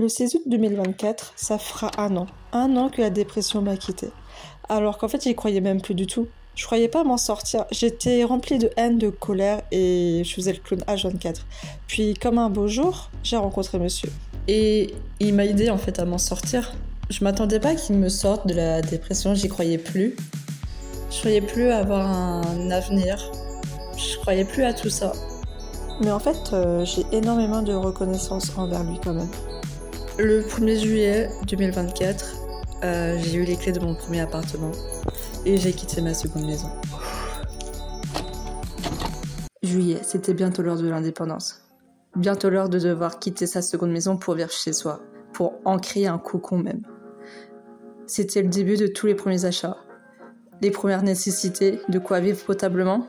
Le 16 août 2024, ça fera un an. Un an que la dépression m'a quittée. Alors qu'en fait, j'y croyais même plus du tout. Je croyais pas m'en sortir. J'étais remplie de haine, de colère et je faisais le clown H24. Puis, comme un beau jour, j'ai rencontré monsieur. Et il m'a aidé en fait à m'en sortir. Je m'attendais pas qu'il me sorte de la dépression, j'y croyais plus. Je croyais plus avoir un avenir. Je croyais plus à tout ça. Mais en fait, j'ai énormément de reconnaissance envers lui quand même. Le 1er juillet 2024, j'ai eu les clés de mon premier appartement et j'ai quitté ma seconde maison. Juillet, c'était bientôt l'heure de l'indépendance. Bientôt l'heure de devoir quitter sa seconde maison pour vivre chez soi, pour en créer un cocon même. C'était le début de tous les premiers achats, les premières nécessités, de quoi vivre potablement.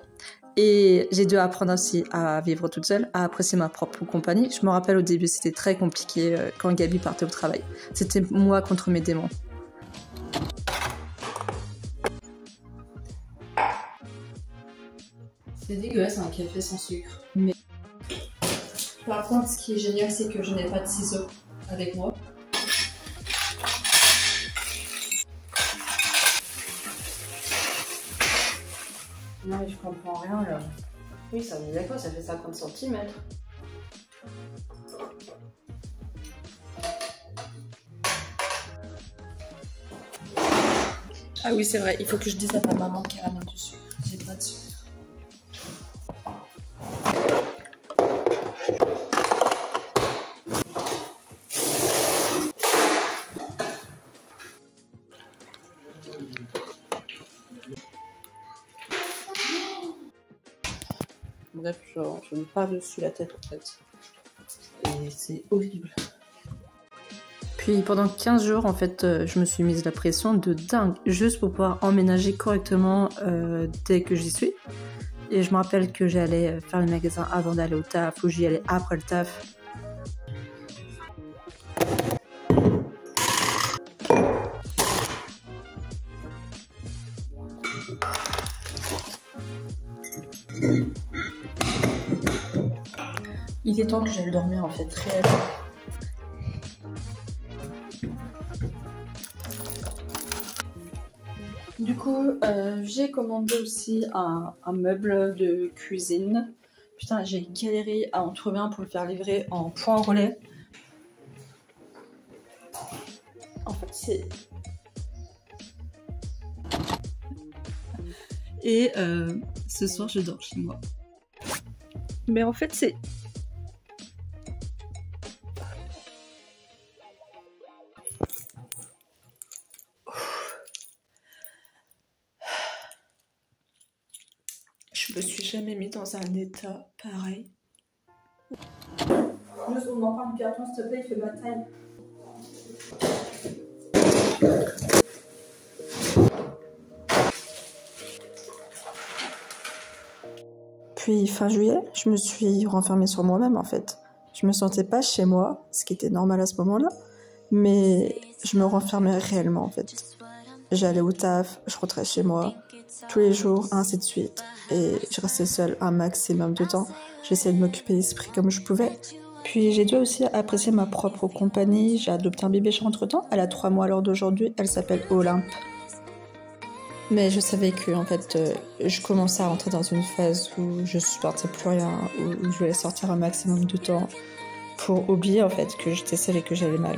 Et j'ai dû apprendre aussi à vivre toute seule, à apprécier ma propre compagnie. Je me rappelle au début, c'était très compliqué quand Gabi partait au travail. C'était moi contre mes démons. C'est dégueulasse un café sans sucre. Mais par contre, ce qui est génial, c'est que je n'ai pas de ciseaux avec moi. Non mais je comprends rien là. Oui, ça me dit à quoi? Ça fait 50 cm. Ah oui, c'est vrai, il faut que je dise à ta maman qu'elle ramène du sucre. J'ai pas de sucre. Bref, genre, je me pars dessus la tête en fait. Et c'est horrible. Puis pendant 15 jours, en fait, je me suis mise la pression de dingue, juste pour pouvoir emménager correctement dès que j'y suis. Et je me rappelle que j'allais faire le magasin avant d'aller au taf, ou j'y allais après le taf. Il est temps que j'aille dormir en fait, réellement. Du coup, j'ai commandé aussi un meuble de cuisine. Putain, j'ai galéré à en trouver un pour le faire livrer en point relais. En fait, c'est... Et ce soir, je dors chez moi. Mais en fait, c'est... Je me suis jamais mis dans un état pareil. Juste on m'en parle du carton, s'il te plaît, il fait ma taille. Puis fin juillet, je me suis renfermée sur moi-même en fait. Je me sentais pas chez moi, ce qui était normal à ce moment-là, mais je me renfermais réellement en fait. J'allais au taf, je rentrais chez moi, tous les jours, ainsi de suite. Et je restais seule un maximum de temps. J'essayais de m'occuper l'esprit comme je pouvais. Puis j'ai dû aussi apprécier ma propre compagnie. J'ai adopté un bébé chat entre-temps. Elle a 3 mois à l'heure d'aujourd'hui. Elle s'appelle Olympe. Mais je savais que en fait, je commençais à rentrer dans une phase où je supportais plus rien, où je voulais sortir un maximum de temps pour oublier en fait que j'étais seule et que j'allais mal.